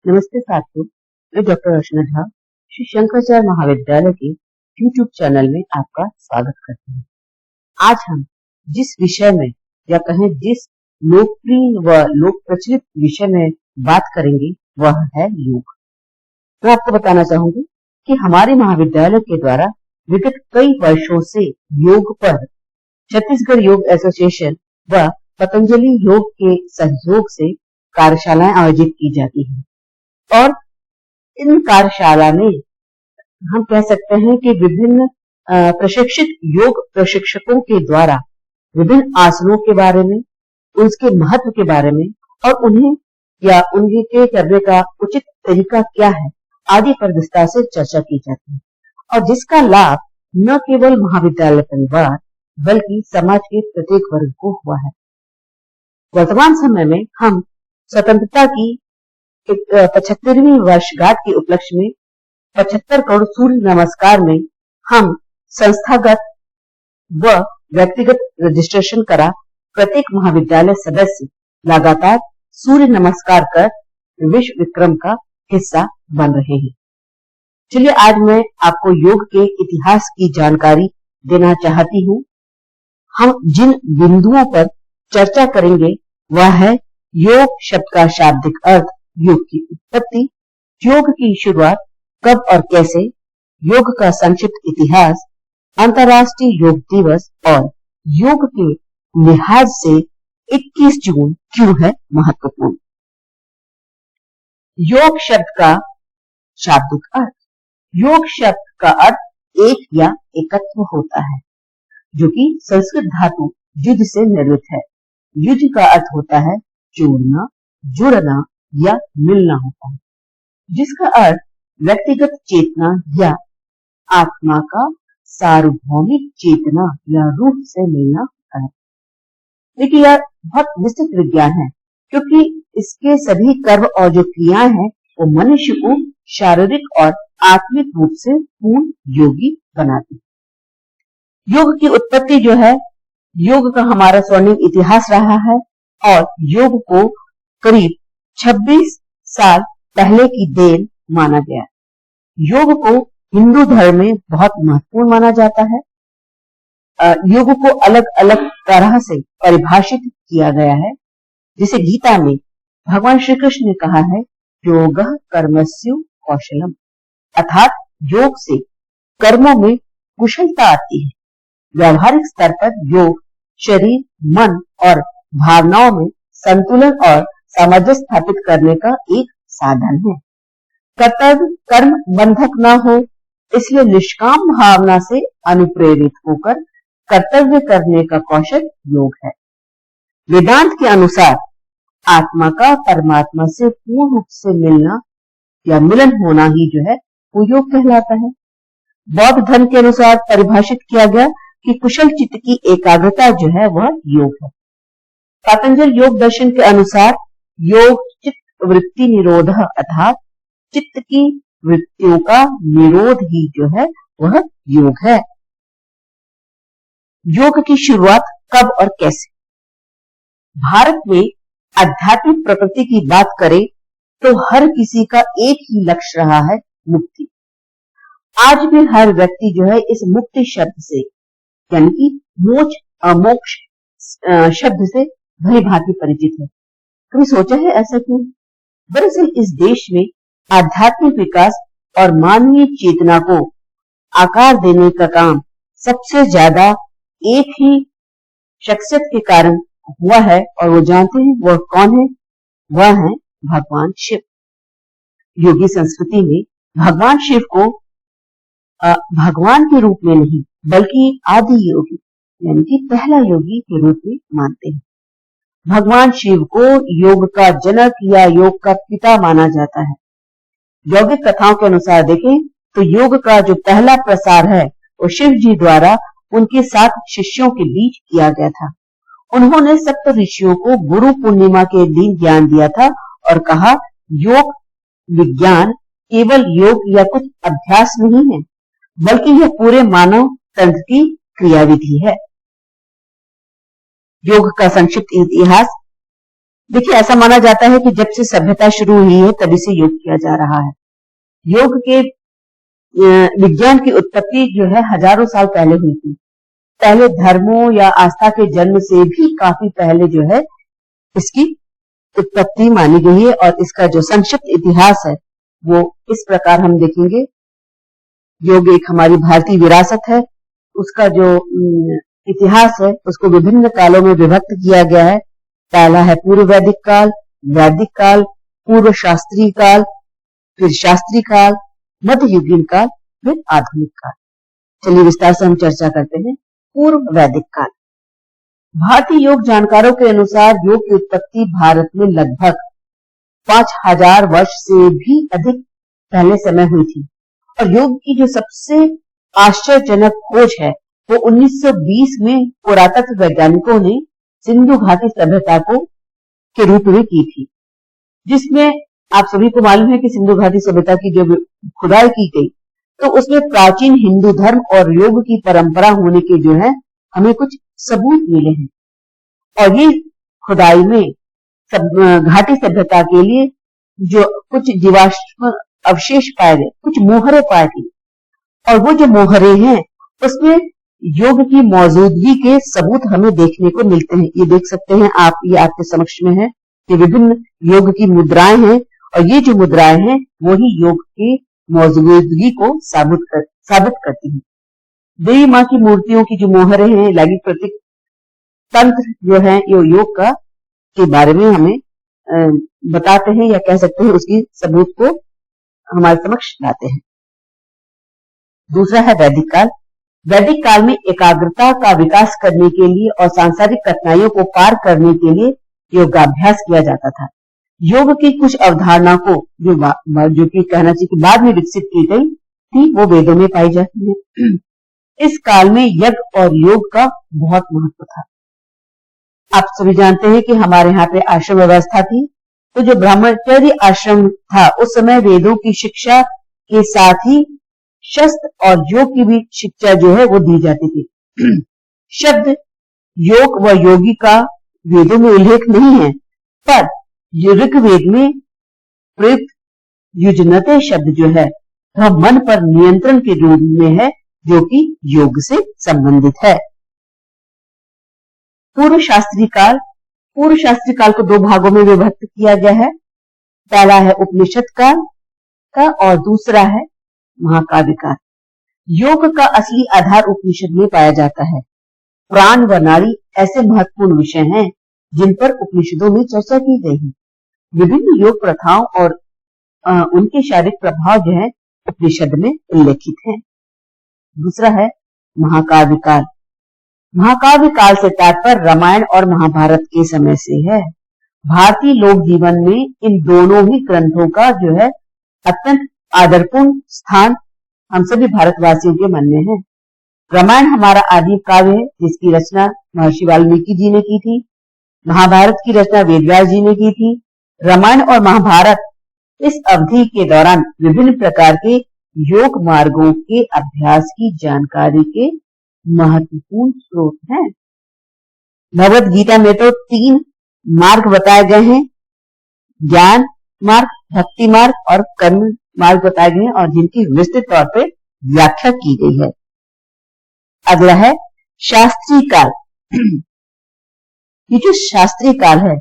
नमस्ते साथियों, मैं डॉक्टर अर्चना झा श्री शंकराचार्य महाविद्यालय के YouTube चैनल में आपका स्वागत करती हूँ। आज हम जिस विषय में या कहें जिस लोकप्रिय व लोक प्रचलित विषय में बात करेंगे वह है योग। मैं आपको बताना चाहूंगी कि हमारे महाविद्यालय के द्वारा विगत कई वर्षों से योग पर छत्तीसगढ़ योग एसोसिएशन व पतंजलि योग के सहयोग से कार्यशालाएं आयोजित की जाती हैं और इन कार्यशाला में हम कह सकते हैं कि विभिन्न प्रशिक्षित योग प्रशिक्षकों के द्वारा विभिन्न आसनों के बारे में, उसके महत्व के बारे में और उन्हें या उनके करने का उचित तरीका क्या है आदि पर विस्तार से चर्चा की जाती है और जिसका लाभ न केवल महाविद्यालय परिवार बल्कि समाज के प्रत्येक वर्ग को हुआ है। वर्तमान समय में हम स्वतंत्रता की 75वीं वर्षगांठ के उपलक्ष्य में 75 करोड़ सूर्य नमस्कार में हम संस्थागत व व्यक्तिगत रजिस्ट्रेशन करा प्रत्येक महाविद्यालय सदस्य लगातार सूर्य नमस्कार कर विश्व विक्रम का हिस्सा बन रहे हैं। चलिए आज मैं आपको योग के इतिहास की जानकारी देना चाहती हूँ। हम जिन बिंदुओं पर चर्चा करेंगे वह है योग शब्द का शाब्दिक अर्थ, योग की उत्पत्ति, योग की शुरुआत कब और कैसे, योग का संक्षिप्त इतिहास, अंतर्राष्ट्रीय योग दिवस और योग के लिहाज से 21 जून क्यों है महत्वपूर्ण। योग शब्द का शाब्दिक अर्थ। योग शब्द का अर्थ एक या एकत्व होता है, जो कि संस्कृत धातु युद्ध से निर्मित है। युद्ध का अर्थ होता है जोड़ना, जुड़ना या मिलना होता है, जिसका अर्थ व्यक्तिगत चेतना या आत्मा का सार्वभौमिक चेतना या रूह से मिलना होता है। देखिए यह बहुत विस्तृत विज्ञान है, क्योंकि इसके सभी कर्म और जो क्रियाएं हैं वो मनुष्य को शारीरिक और आत्मिक रूप से पूर्ण योगी बनाती है। योग की उत्पत्ति जो है, योग का हमारा स्वर्णिम इतिहास रहा है और योग को करीब 26 साल पहले की देन माना गया। योग को हिंदू धर्म में बहुत महत्वपूर्ण माना जाता है। योग को अलग अलग तरह से परिभाषित किया गया है। जिसे गीता में भगवान श्री कृष्ण ने कहा है, योगः कर्मसु कौशलम, अर्थात योग से कर्मों में कुशलता आती है। व्यावहारिक स्तर पर योग शरीर, मन और भावनाओं में संतुलन और सामंजस्य स्थापित करने का एक साधन है। कर्तव्य कर्म बंधक न हो, इसलिए निष्काम भावना से अनुप्रेरित होकर कर्तव्य करने का कौशल योग है। वेदांत के अनुसार आत्मा का परमात्मा से पूर्ण रूप से मिलना या मिलन होना ही जो है वो योग कहलाता है। बौद्ध धर्म के अनुसार परिभाषित किया गया कि कुशल चित्त की एकाग्रता जो है वह योग है। पतंजलि योग दर्शन के अनुसार योग चित्त वृत्ति निरोध, अर्थात चित्त की वृत्तियों का निरोध ही जो है वह योग है। योग की शुरुआत कब और कैसे। भारत में आध्यात्मिक प्रकृति की बात करें तो हर किसी का एक ही लक्ष्य रहा है, मुक्ति। आज भी हर व्यक्ति जो है इस मुक्ति शब्द से यानी कि मोक्ष शब्द से भली भांति परिचित है। कभी सोचा है ऐसा क्यों? दरअसल इस देश में आध्यात्मिक विकास और मानवीय चेतना को आकार देने का काम सबसे ज्यादा एक ही शख्सियत के कारण हुआ है, और वो जानते हैं वह कौन है? वह है भगवान शिव। योगी संस्कृति में भगवान शिव को भगवान के रूप में नहीं बल्कि आदि योगी यानी कि पहला योगी के रूप में मानते हैं। भगवान शिव को योग का जनक या योग का पिता माना जाता है। यौगिक कथाओं के अनुसार देखें तो योग का जो पहला प्रसार है वो शिव जी द्वारा उनके 7 शिष्यों के बीच किया गया था। उन्होंने सप्त ऋषियों को गुरु पूर्णिमा के दिन ज्ञान दिया था और कहा, योग विज्ञान केवल योग या कुछ अभ्यास नहीं है, बल्कि यह पूरे मानव तंत्र की क्रियाविधि है। योग का संक्षिप्त इतिहास। देखिए, ऐसा माना जाता है कि जब से सभ्यता शुरू हुई है तभी से योग किया जा रहा है। योग के विज्ञान की उत्पत्ति जो है हजारों साल पहले हुई थी। पहले धर्मों या आस्था के जन्म से भी काफी पहले जो है इसकी उत्पत्ति मानी गई है, और इसका जो संक्षिप्त इतिहास है वो इस प्रकार हम देखेंगे। योग एक हमारी भारतीय विरासत है। उसका जो इतिहास है उसको विभिन्न कालों में विभक्त किया गया है। पहला है पूर्व वैदिक काल, वैदिक काल, पूर्व शास्त्रीय काल, फिर शास्त्रीय काल, मध्ययुगीन काल, फिर आधुनिक काल। चलिए विस्तार से हम चर्चा करते हैं। पूर्व वैदिक काल। भारतीय योग जानकारों के अनुसार योग की उत्पत्ति भारत में लगभग 5000 वर्ष से भी अधिक पहले समय हुई थी, और योग की जो सबसे आश्चर्यजनक खोज है वो 1920 में पुरातत्व वैज्ञानिकों ने सिंधु घाटी सभ्यता के रूप में की थी, जिसमें आप सभी को मालूम है कि सिंधु घाटी सभ्यता की जो खुदाई की गई तो उसमें प्राचीन हिंदू धर्म और योग की परंपरा होने के जो है हमें कुछ सबूत मिले हैं। और ये खुदाई में घाटी सभ्यता के लिए जो कुछ जीवाश्म अवशेष पाए गए, कुछ मोहरे पाए गए, और वो जो मोहरे हैं उसमें योग की मौजूदगी के सबूत हमें देखने को मिलते हैं। ये देख सकते हैं आप, ये आपके समक्ष में है कि विभिन्न योग की मुद्राएं हैं, और ये जो मुद्राएं हैं वही योग की मौजूदगी को साबित करती हैं। देवी माँ की मूर्तियों की जो मोहरे हैं, लैंगिक प्रतीक तंत्र जो है ये योग का के बारे में हमें बताते हैं, या कह सकते हैं उसकी सबूत को हमारे समक्ष लाते हैं। दूसरा है वैदिक काल। वैदिक काल में एकाग्रता का विकास करने के लिए और सांसारिक कठिनाइयों को पार करने के लिए योगाभ्यास किया जाता था। योग की कुछ अवधारणा को जो कि कहना चाहिए कि बाद में विकसित की गई थी, वो वेदों में पाई जाती है। इस काल में यज्ञ और योग का बहुत महत्व था। आप सभी जानते हैं कि हमारे यहाँ पे आश्रम व्यवस्था थी, तो जो ब्रह्मचर्य आश्रम था उस समय वेदों की शिक्षा के साथ ही शस्त्र और योग की भी शिक्षा जो है वो दी जाती थी। शब्द योग व योगी का वेदों में उल्लेख नहीं है, पर ऋग्वेद में प्रयुक्त युजनते शब्द जो है वह मन पर नियंत्रण के रूप में है, जो कि योग से संबंधित है। पूर्व शास्त्रीय काल। पूर्व शास्त्रीय काल को 2 भागों में विभक्त किया गया है। पहला है उपनिषद काल का और दूसरा है महाकाव्य काल। योग का असली आधार उपनिषद में पाया जाता है। प्राण व नाड़ी ऐसे महत्वपूर्ण विषय हैं जिन पर उपनिषदों में चर्चा की गई है। विभिन्न योग प्रथाओं और उनके शारीरिक प्रभाव जो है उपनिषद में उल्लेखित है। दूसरा है महाकाव्य काल। महाकाव्य काल से तात्पर्य रामायण और महाभारत के समय से है। भारतीय लोक जीवन में इन दोनों ही ग्रंथों का जो है अत्यंत आदरपूर्ण स्थान हम सभी भारतवासियों के मन में है। रामायण हमारा आदि काव्य है, जिसकी रचना महर्षि वाल्मीकि जी ने की थी। महाभारत की रचना वेदव्यास जी ने की थी। रामायण और महाभारत इस अवधि के दौरान विभिन्न प्रकार के योग मार्गों के अभ्यास की जानकारी के महत्वपूर्ण स्रोत हैं। भगवत गीता में तो 3 मार्ग बताए गए हैं, ज्ञान मार्ग, भक्ति मार्ग और कर्म मार्ग बताए गए हैं, और जिनकी विस्तृत तौर पे व्याख्या की गई है। अगला है शास्त्रीय काल। ये जो शास्त्रीय काल है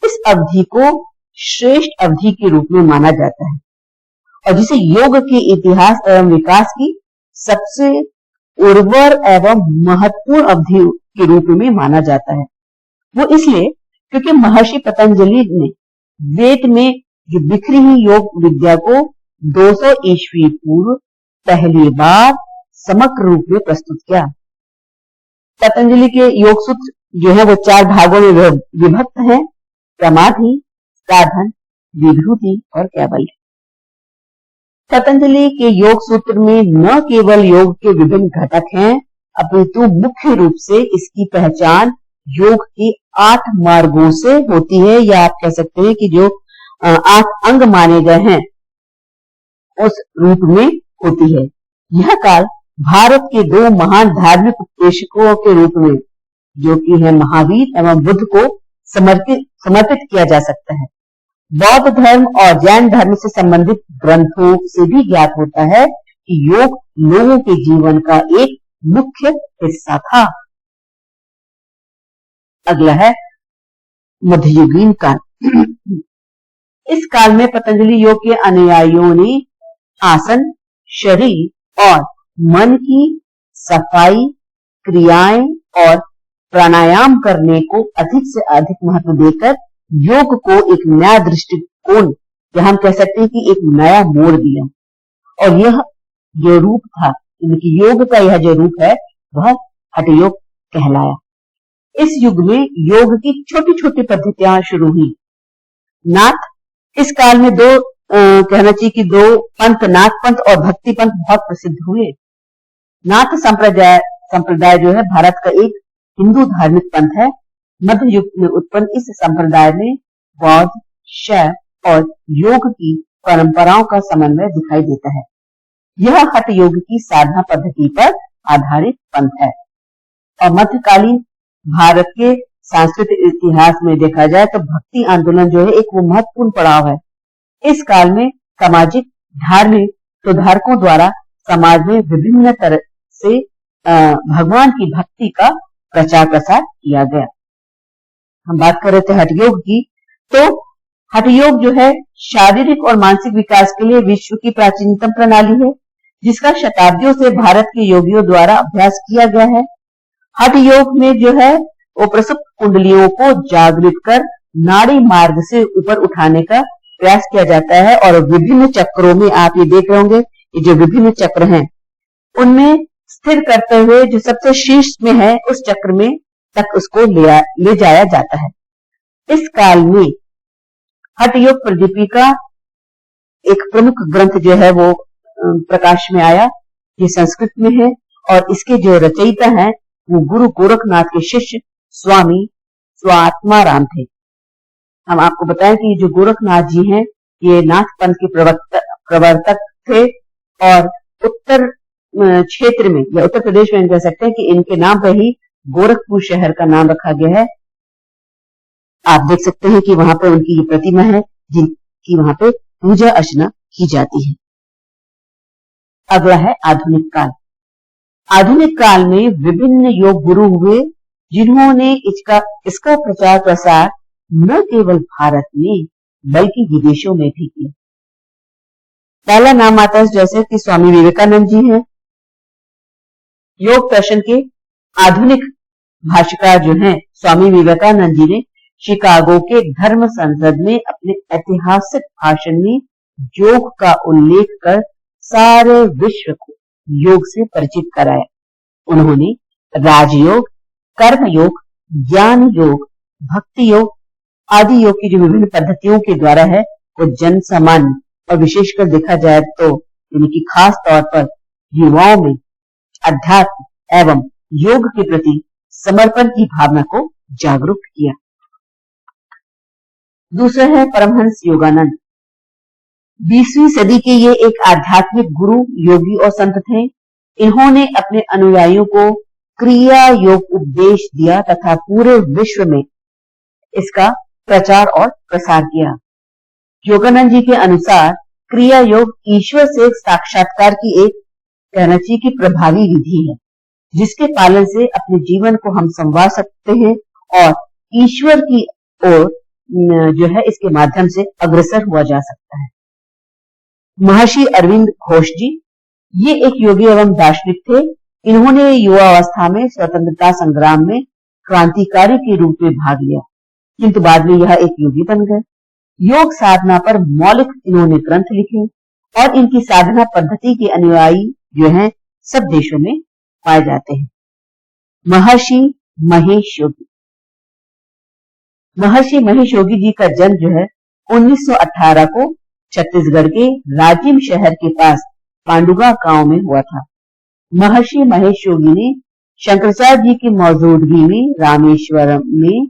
इस अवधि को श्रेष्ठ अवधि के रूप में माना जाता है, और जिसे योग के इतिहास एवं विकास की सबसे उर्वर एवं महत्वपूर्ण अवधि के रूप में माना जाता है। वो इसलिए क्योंकि महर्षि पतंजलि ने वेद में जो बिखरी हुई योग विद्या को 200 ईस्वी पूर्व पहली बार समग्र रूप में प्रस्तुत किया। पतंजलि के योग सूत्र जो है वो 4 भागों में विभक्त है: समाधि, साधन, विभूति और कैवल्य। पतंजलि के योग सूत्र में न केवल योग के विभिन्न घटक हैं, अपितु मुख्य रूप से इसकी पहचान योग के 8 मार्गों से होती है, या आप कह सकते हैं कि जो 8 अंग माने गए हैं उस रूप में होती है। यह काल भारत के 2 महान धार्मिक उपदेशकों के रूप में, जो कि है महावीर एवं बुद्ध, को समर्पित किया जा सकता है। बौद्ध धर्म और जैन धर्म से संबंधित ग्रंथों से भी ज्ञात होता है कि योग लोगों के जीवन का एक मुख्य हिस्सा था। अगला है मध्ययुगीन काल। इस काल में पतंजलि योग के अनुयायियों ने आसन, शरीर और मन की सफाई, क्रियाएं और प्राणायाम करने को अधिक से अधिक महत्व देकर योग को एक नया दृष्टिकोण, या हम कह सकते हैं कि एक नया मोड़ दिया। और यह जो रूप था, यानी योग का यह जो रूप है वह हठ योग कहलाया। इस युग में योग की छोटी छोटी पद्धतियां शुरू हुई। नाथ, इस काल में कहना चाहिए कि दो पंथ, नाथ पंथ और भक्ति पंथ बहुत प्रसिद्ध हुए। नाथ संप्रदाय जो है भारत का एक हिंदू धार्मिक पंथ है। मध्य युग में उत्पन्न इस संप्रदाय में बौद्ध, शैव और योग की परंपराओं का समन्वय दिखाई देता है। यह हठ योग की साधना पद्धति पर आधारित पंथ है और मध्यकालीन भारत के सांस्कृतिक इतिहास में देखा जाए तो भक्ति आंदोलन जो है एक वो महत्वपूर्ण पड़ाव है। इस काल में सामाजिक धार्मिक सुधारकों द्वारा समाज में विभिन्न तरह से भगवान की भक्ति का प्रचार प्रसार किया गया। हम बात कर रहे थे हठ योग की, तो हठ योग जो है शारीरिक और मानसिक विकास के लिए विश्व की प्राचीनतम प्रणाली है, जिसका शताब्दियों से भारत के योगियों द्वारा अभ्यास किया गया है। हठ योग में जो है वो प्रसुप्त कुंडलियों को जागृत कर नाड़ी मार्ग से ऊपर उठाने का प्रयास किया जाता है और विभिन्न चक्रों में, आप ये देख रहे होंगे, ये जो विभिन्न चक्र हैं उनमें स्थिर करते हुए जो सबसे शीर्ष में है उस चक्र में तक उसको ले जाया जाता है। इस काल में हठ योग प्रदीपिका एक प्रमुख ग्रंथ जो है वो प्रकाश में आया। ये संस्कृत में है और इसके जो रचयिता हैं वो गुरु गोरखनाथ के शिष्य स्वामी स्वात्माराम थे। हम आपको बताएं कि जो गोरखनाथ जी हैं ये नाथ पंथ के प्रवर्तक थे और उत्तर क्षेत्र में या उत्तर प्रदेश में कह सकते हैं कि इनके नाम पर ही गोरखपुर शहर का नाम रखा गया है। आप देख सकते हैं कि वहां पर उनकी ये प्रतिमा है जिनकी वहां पे पूजा अर्चना की जाती है। अगला है आधुनिक काल। आधुनिक काल में विभिन्न योग गुरु हुए जिन्होंने इसका प्रचार प्रसार न केवल भारत में बल्कि विदेशों में भी किया। पहला नाम आता है जैसे कि स्वामी विवेकानंद जी हैं। योग दर्शन के आधुनिक भाष्यकार जो हैं स्वामी विवेकानंद जी ने शिकागो के धर्म संसद में अपने ऐतिहासिक भाषण में योग का उल्लेख कर सारे विश्व को योग से परिचित कराया। उन्होंने राजयोग, कर्म योग, ज्ञान योग, भक्ति योग आदि योग की जो विभिन्न पद्धतियों के द्वारा है वो जन सामान्य और विशेषकर देखा जाए तो यानी कि खास तौर पर युवाओं में अध्यात्म एवं योग के प्रति समर्पण की भावना को जागरूक किया। दूसरा है परमहंस योगानंद। 20वीं सदी के ये एक आध्यात्मिक गुरु, योगी और संत थे। इन्होंने अपने अनुयायियों को क्रिया योग उपदेश दिया तथा पूरे विश्व में इसका प्रचार और प्रसार किया। योगानंद जी के अनुसार क्रिया योग ईश्वर से साक्षात्कार की एक कहना चाहिए कि प्रभावी विधि है, जिसके पालन से अपने जीवन को हम संवार सकते हैं और ईश्वर की ओर जो है इसके माध्यम से अग्रसर हुआ जा सकता है। महर्षि अरविंद घोष जी ये एक योगी एवं दार्शनिक थे। इन्होंने युवावस्था में स्वतंत्रता संग्राम में क्रांतिकारी के रूप में भाग लिया, किंतु बाद में यह एक योगी बन गए। योग साधना पर मौलिक इन्होंने ग्रंथ लिखे और इनकी साधना पद्धति के अनुयायी जो हैं सब देशों में पाए जाते हैं। महर्षि महेश योगी। महर्षि महेश योगी जी का जन्म जो है 1918 को छत्तीसगढ़ के राजिम शहर के पास पांडुगा गांव में हुआ था। महर्षि महेश योगी ने शंकराचार्य जी की मौजूदगी में रामेश्वरम में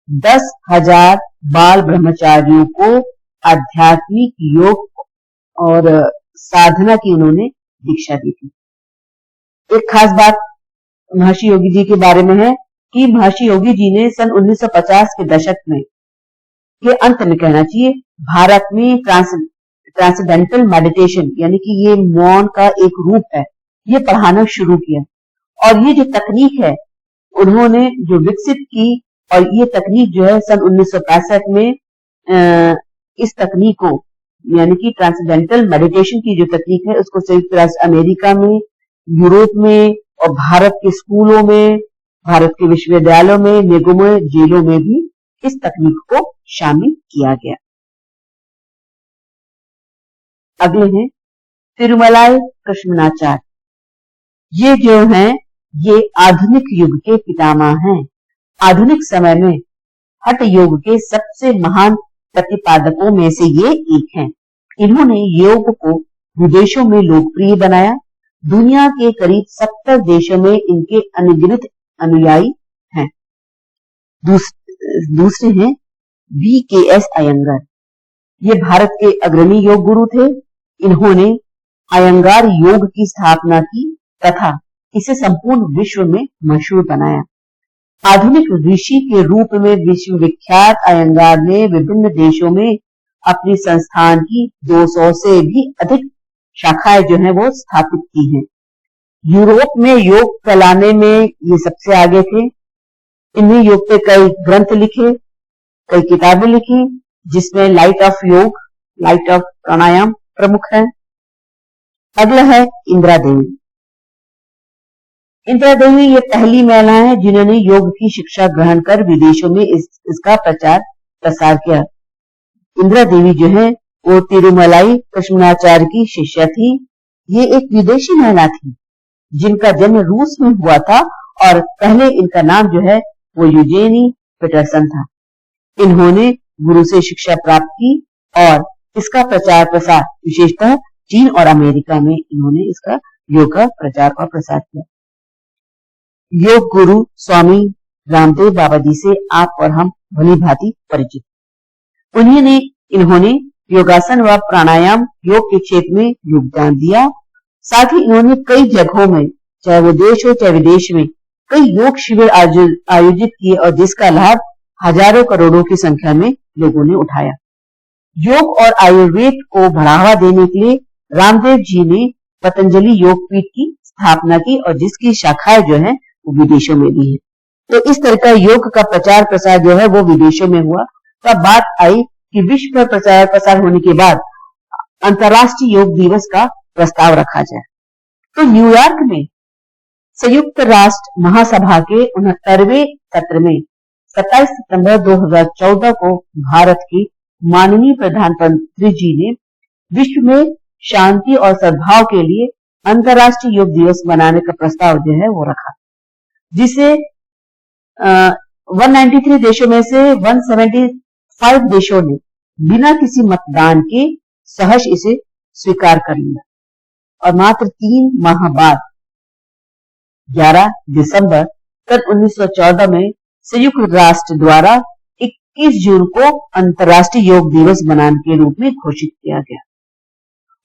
10,000 बाल ब्रह्मचारियों को आध्यात्मिक योग और साधना की उन्होंने दीक्षा दी थी। एक खास बात महर्षि योगी जी के बारे में है कि महर्षि योगी जी ने सन 1950 के दशक में के अंत में कहना चाहिए भारत में ट्रांसेंडेंटल मेडिटेशन यानी कि ये मौन का एक रूप है, ये पढ़ाना शुरू किया। और ये जो तकनीक है उन्होंने जो विकसित की, और ये तकनीक जो है सन 1965 में इस तकनीक को यानी कि ट्रांसेंडेंटल मेडिटेशन की जो तकनीक है उसको संयुक्त राष्ट्र अमेरिका में, यूरोप में और भारत के स्कूलों में, भारत के विश्वविद्यालयों में, निगमों, जेलों में भी इस तकनीक को शामिल किया गया। अगले हैं तिरुमलाई कृष्णमाचार्य। ये जो हैं ये आधुनिक युग के पितामह हैं। आधुनिक समय में हठ योग के सबसे महान प्रतिपादकों में से ये एक हैं। इन्होंने योग को विदेशों में लोकप्रिय बनाया। दुनिया के करीब 70 देशों में इनके अनगिनत अनुयायी हैं। दूसरे हैं VKS अयंगार। ये भारत के अग्रणी योग गुरु थे। इन्होंने अयंगार योग की स्थापना की तथा इसे संपूर्ण विश्व में मशहूर बनाया। आधुनिक ऋषि के रूप में विश्वविख्यात अयंगार ने विभिन्न देशों में अपनी संस्थान की 200 से भी अधिक शाखाएं जो हैं वो स्थापित की हैं। यूरोप में योग फैलाने में ये सबसे आगे थे। इन्हें योग पे कई ग्रंथ लिखे, कई किताबें लिखी, जिसमें लाइट ऑफ योग, लाइट ऑफ प्राणायाम प्रमुख है। अगला है इंदिरा देवी। इंदिरा देवी ये पहली महिला है जिन्होंने योग की शिक्षा ग्रहण कर विदेशों में इसका प्रचार प्रसार किया। इंदिरा देवी जो है वो तिरुमलाई कृष्णमाचार्य की शिष्या थी। ये एक विदेशी महिला थी जिनका जन्म रूस में हुआ था और पहले इनका नाम जो है वो यूजेनी पीटरसन था। इन्होंने गुरु से शिक्षा प्राप्त की और इसका प्रचार प्रसार विशेषतः चीन और अमेरिका में इन्होंने इसका योग का प्रचार और प्रसार किया। योग गुरु स्वामी रामदेव बाबा जी से आप और हम भली भांति परिचित। इन्होंने योगासन व प्राणायाम योग के क्षेत्र में योगदान दिया। साथ ही इन्होंने कई जगहों में, चाहे वो देश हो चाहे विदेश में, कई योग शिविर आयोजित किए और जिसका लाभ हजारों करोड़ों की संख्या में लोगों ने उठाया। योग और आयुर्वेद को बढ़ावा देने के लिए रामदेव जी ने पतंजलि योग पीठ की स्थापना की और जिसकी शाखाएं जो है वो विदेशों में भी है। तो इस तरह का योग का प्रचार प्रसार जो है वो विदेशों में हुआ। तब बात आई कि विश्व पर प्रचार प्रसार होने के बाद अंतर्राष्ट्रीय योग दिवस का प्रस्ताव रखा जाए। तो न्यूयॉर्क में संयुक्त राष्ट्र महासभा के 69वें सत्र में 27 सितंबर 2014 को भारत के माननीय प्रधानमंत्री जी ने विश्व में शांति और सद्भाव के लिए अंतर्राष्ट्रीय योग दिवस मनाने का प्रस्ताव जो है वो रखा, जिसे 193 देशों में से 175 देशों ने बिना किसी मतदान के सहर्ष इसे स्वीकार कर लिया। और मात्र 3 माह बाद 11 दिसंबर सन 1914 में संयुक्त राष्ट्र द्वारा 21 जून को अंतर्राष्ट्रीय योग दिवस मनाने के रूप में घोषित किया गया।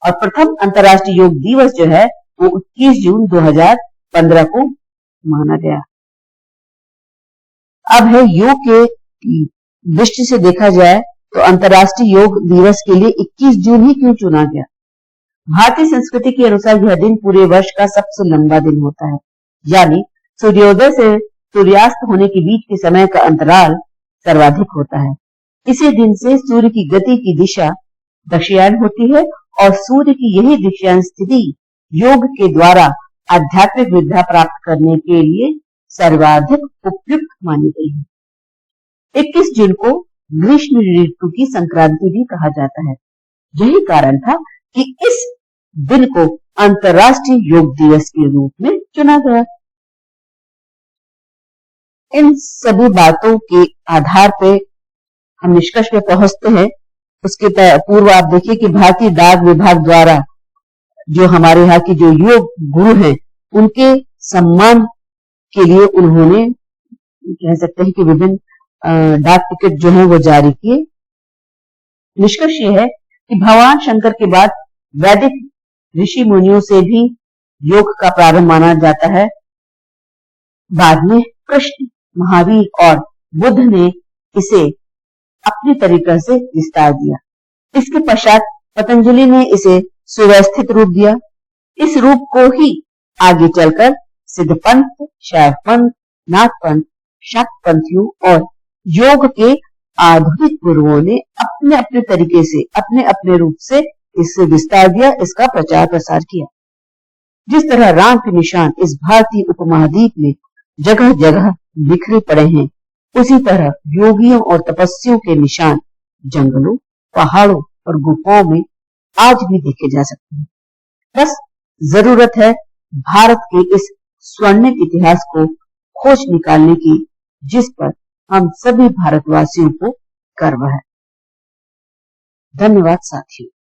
और प्रथम अंतर्राष्ट्रीय योग दिवस जो है वो 21 जून 2015 को माना गया। अब है योग के दृष्टि से देखा जाए तो अंतर्राष्ट्रीय योग दिवस के लिए 21 जून ही क्यों चुना गया? भारतीय संस्कृति के अनुसार यह दिन पूरे वर्ष का सबसे लंबा दिन होता है, यानी सूर्योदय से सूर्यास्त होने के बीच के समय का अंतराल सर्वाधिक होता है। इसी दिन से सूर्य की गति की दिशा दक्षिणायन होती है और सूर्य की यही दक्षिणायन स्थिति योग के द्वारा आध्यात्मिक विद्या प्राप्त करने के लिए सर्वाधिक उपयुक्त मानी गई है। 21 जून को ग्रीष्म ऋतु की संक्रांति भी कहा जाता है। यही कारण था कि इस दिन को अंतर्राष्ट्रीय योग दिवस के रूप में चुना गया। इन सभी बातों के आधार पे हम निष्कर्ष पे पहुंचते हैं। उसके पूर्व आप देखिए कि भारतीय डाक विभाग द्वारा जो हमारे यहाँ की जो योग गुरु हैं उनके सम्मान के लिए उन्होंने कह सकते हैं कि विभिन्न डाक टिकट जो है वो जारी किए। निष्कर्ष ये है कि भगवान शंकर के बाद वैदिक ऋषि मुनियों से भी योग का प्रारंभ माना जाता है। बाद में कृष्ण महावीर और बुद्ध ने इसे अपने तरीके से विस्तार दिया। इसके पश्चात पतंजलि ने इसे सुव्यवस्थित रूप दिया। इस रूप को ही आगे चलकर सिद्धपंथ, शैवपंथ, नाथपंथ, शाक्तपंथियों और योग के आधुनिक गुरुओं ने अपने अपने तरीके से, अपने अपने रूप से इससे विस्तार दिया, इसका प्रचार प्रसार किया। जिस तरह राम के निशान इस भारतीय उपमहाद्वीप में जगह जगह बिखरे पड़े हैं, उसी तरह योगियों और तपस्वियों के निशान जंगलों, पहाड़ों और गुफाओं में आज भी देखे जा सकते हैं। बस जरूरत है भारत के इस स्वर्णिम इतिहास को खोज निकालने की, जिस पर हम सभी भारतवासियों को गर्व है। धन्यवाद साथियों।